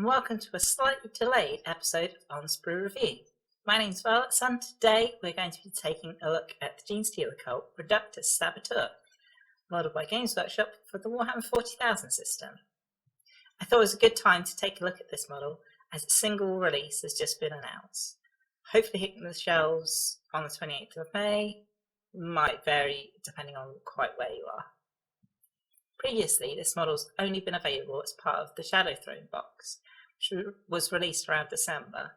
and welcome to a slightly delayed episode on Sprue Review. My name's Violet, and today we're going to be taking a look at the Genestealer Cult Reductus Saboteur, modeled by Games Workshop for the Warhammer 40,000 system. I thought it was a good time to take a look at this model as its single release has just been announced. Hopefully hitting the shelves on the 28th of May, might vary depending on quite where you are. Previously, this model's only been available as part of the Shadow Throne box, which was released around December.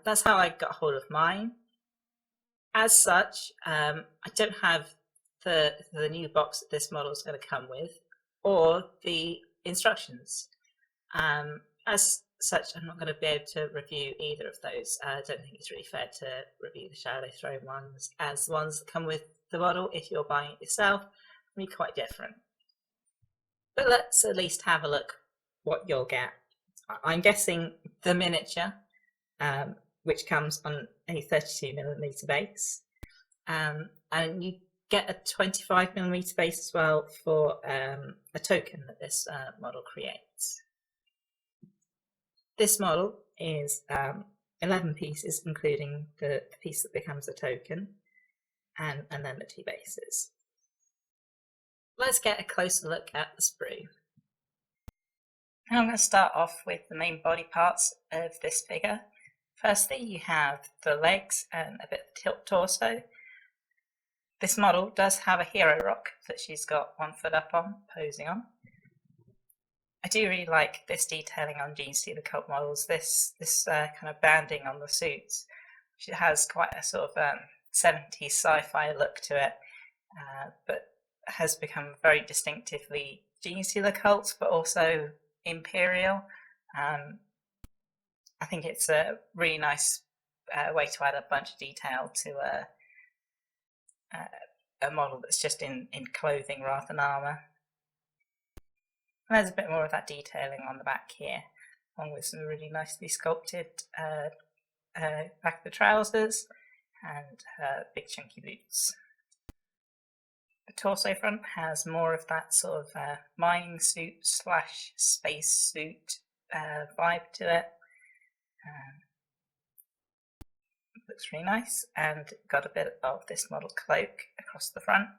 That's how I got hold of mine. As such, I don't have the new box that this model is going to come with, or the instructions. As such, I'm not going to be able to review either of those. I don't think it's really fair to review the Shadow Throne ones, as the ones that come with the model, if you're buying it yourself, will be quite different. But let's at least have a look what you'll get. I'm guessing the miniature, which comes on a 32mm base, and you get a 25mm base as well for a token that this model creates. This model is 11 pieces, including the piece that becomes a token, and then the two bases. Let's get a closer look at the sprue. I'm going to start off with the main body parts of this figure. Firstly, you have the legs and a bit of the torso. This model does have a hero rock that she's got one foot up on, posing on. I do really like this detailing on Genestealer Cult models, this kind of banding on the suits. It has quite a sort of 70s sci-fi look to it, but has become very distinctively Genestealer Cult, but also Imperial. I think it's a really nice way to add a bunch of detail to a model that's just in clothing rather than armour. And there's a bit more of that detailing on the back here, along with some really nicely sculpted back of the trousers and big chunky boots. The torso front has more of that sort of mining suit / space suit vibe to it. Looks really nice, and got a bit of this model cloak across the front.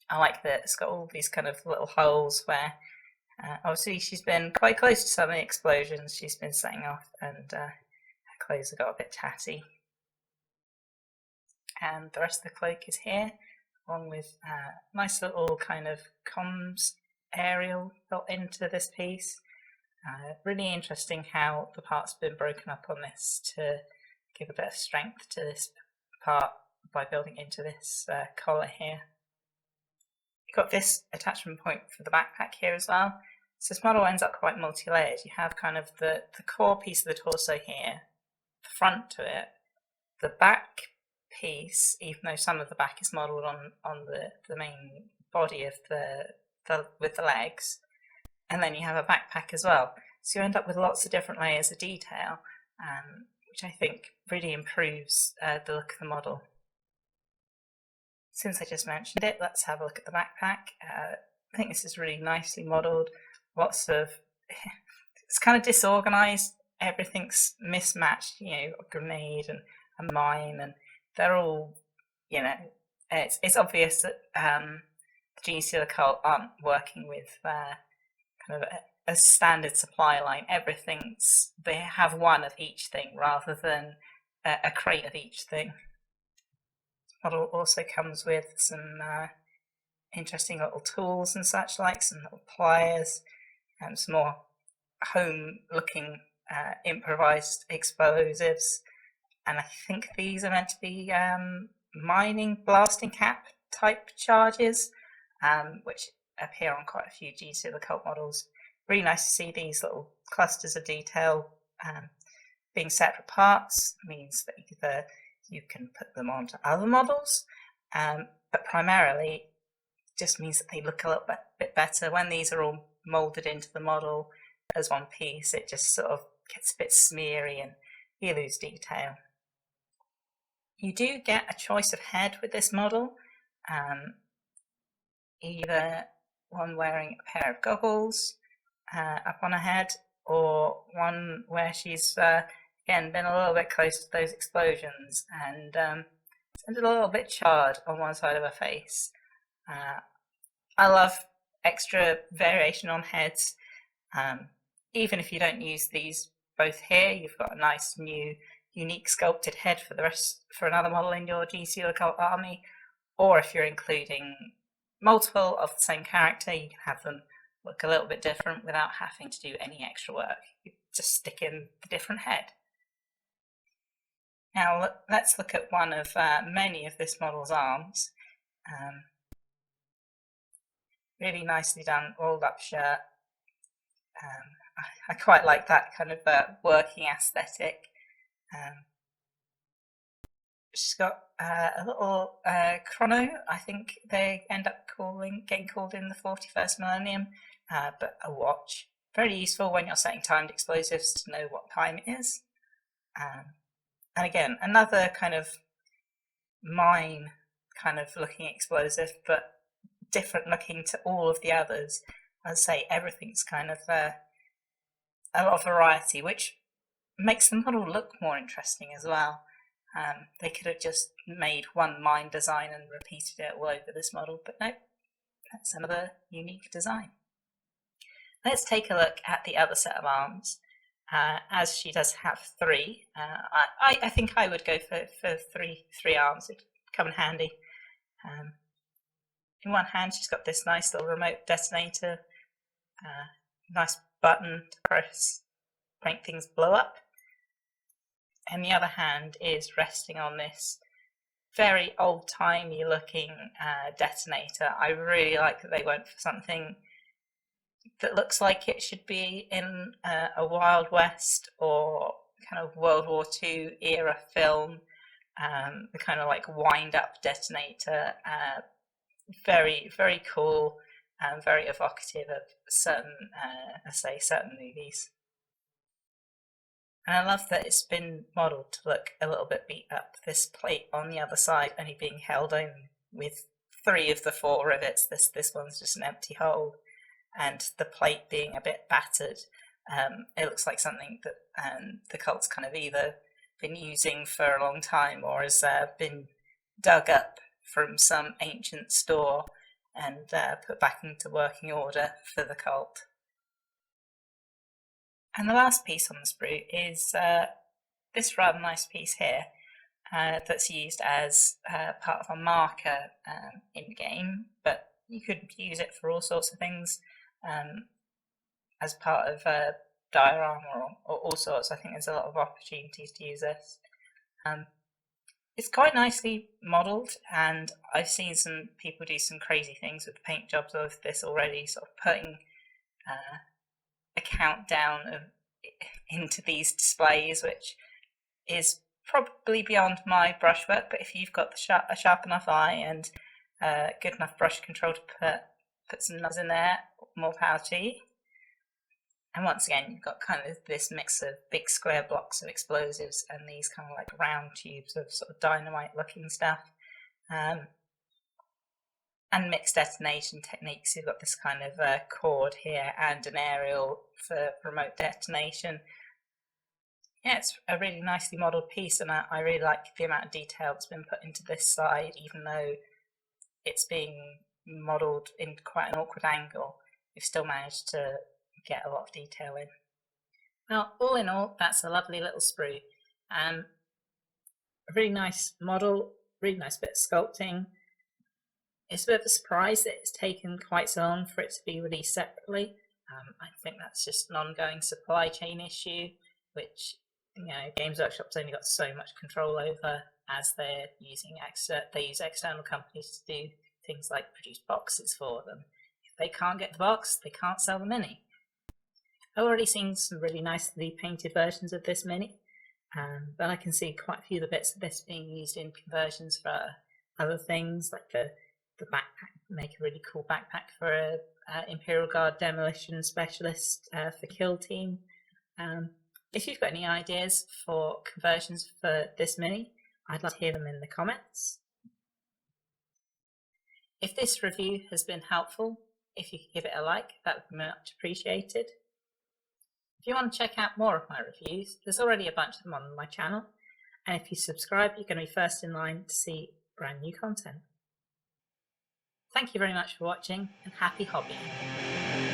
I like that it's got all these kind of little holes where obviously she's been quite close to some of the explosions she's been setting off, and her clothes have got a bit tatty. And the rest of the cloak is here, along with a nice little kind of comms aerial built into this piece. Really interesting how the part's been broken up on this to give a bit of strength to this part by building into this collar here. You've got this attachment point for the backpack here as well. So this model ends up quite multi-layered. You have kind of the core piece of the torso here, the front to it, the back piece, even though some of the back is modelled on the main body of with the legs, and then you have a backpack as well. So you end up with lots of different layers of detail, which I think really improves the look of the model. Since I just mentioned it, let's have a look at the backpack. I think this is really nicely modelled. Lots of, it's kind of disorganised. Everything's mismatched, a grenade and a mine, and they're all, it's obvious that the Genestealer Cult aren't working with kind of a standard supply line. They have one of each thing rather than a crate of each thing. Model also comes with some interesting little tools and such, like some little pliers and some more home-looking improvised explosives. And I think these are meant to be mining blasting cap type charges, which appear on quite a few Genestealer Cult models. Really nice to see these little clusters of detail being separate parts. Means that either you can put them onto other models, but primarily just means that they look a little bit better. When these are all moulded into the model as one piece, it just sort of gets a bit smeary and you lose detail. You do get a choice of head with this model, either one wearing a pair of goggles, up on her head, or one where she's again been a little bit close to those explosions and a little bit charred on one side of her face. I love extra variation on heads. Even if you don't use these both here, you've got a nice new unique sculpted head for another model in your Genestealer Cult army, or if you're including multiple of the same character, you can have them look a little bit different without having to do any extra work. You just stick in the different head. Now let's look at one of many of this model's arms. Really nicely done, rolled up shirt. I quite like that kind of working aesthetic. She's got a little chrono. I think they end up getting called in the 41st millennium, but a watch. Very useful when you're setting timed explosives to know what time it is. And again, another kind of mine kind of looking explosive, but different looking to all of the others. I'd say everything's kind of a lot of variety, which makes the model look more interesting as well. They could have just made one mine design and repeated it all over this model, but no, that's another unique design. Let's take a look at the other set of arms. As she does have three, I think I would go for three arms. It'd come in handy. In one hand, she's got this nice little remote detonator, nice button to press, make things blow up. And the other hand is resting on this very old-timey looking detonator. I really like that they went for something that looks like it should be in a Wild West or kind of World War II era film. The kind of like wind-up detonator. Very, very cool and very evocative of certain movies. And I love that it's been modelled to look a little bit beat up. This plate on the other side only being held on with 3 of the 4 rivets. This one's just an empty hole. And the plate being a bit battered. It looks like something that the cult's kind of either been using for a long time or has been dug up from some ancient store and put back into working order for the cult. And the last piece on the sprue is this rather nice piece here that's used as part of a marker in-game, but you could use it for all sorts of things as part of a diorama or all sorts. I think there's a lot of opportunities to use this. It's quite nicely modelled, and I've seen some people do some crazy things with paint jobs of this already, sort of putting a countdown into these displays, which is probably beyond my brushwork, but if you've got a sharp enough eye and good enough brush control to put some numbers in there, more power to you. And once again, you've got kind of this mix of big square blocks of explosives and these kind of like round tubes of sort of dynamite looking stuff. And mixed detonation techniques. You've got this kind of cord here and an aerial for remote detonation. Yeah, it's a really nicely modelled piece, and I really like the amount of detail that's been put into this side, even though it's being modelled in quite an awkward angle. We've still managed to get a lot of detail in. Well, all in all, that's a lovely little sprue. A really nice model, really nice bit of sculpting. It's a bit of a surprise that it's taken quite so long for it to be released separately. I think that's just an ongoing supply chain issue, which Games Workshop's only got so much control over, as they're using they use external companies to do things like produce boxes for them. If they can't get the box, they can't sell the mini. I've already seen some really nicely painted versions of this mini, but I can see quite a few of the bits of this being used in conversions for other things, like the backpack. Make a really cool backpack for a Imperial Guard demolition specialist for Kill Team. If you've got any ideas for conversions for this mini, I'd love to hear them in the comments. If this review has been helpful, if you could give it a like, that would be much appreciated. If you want to check out more of my reviews, there's already a bunch of them on my channel, and if you subscribe, you're going to be first in line to see brand new content. Thank you very much for watching, and happy hobbying!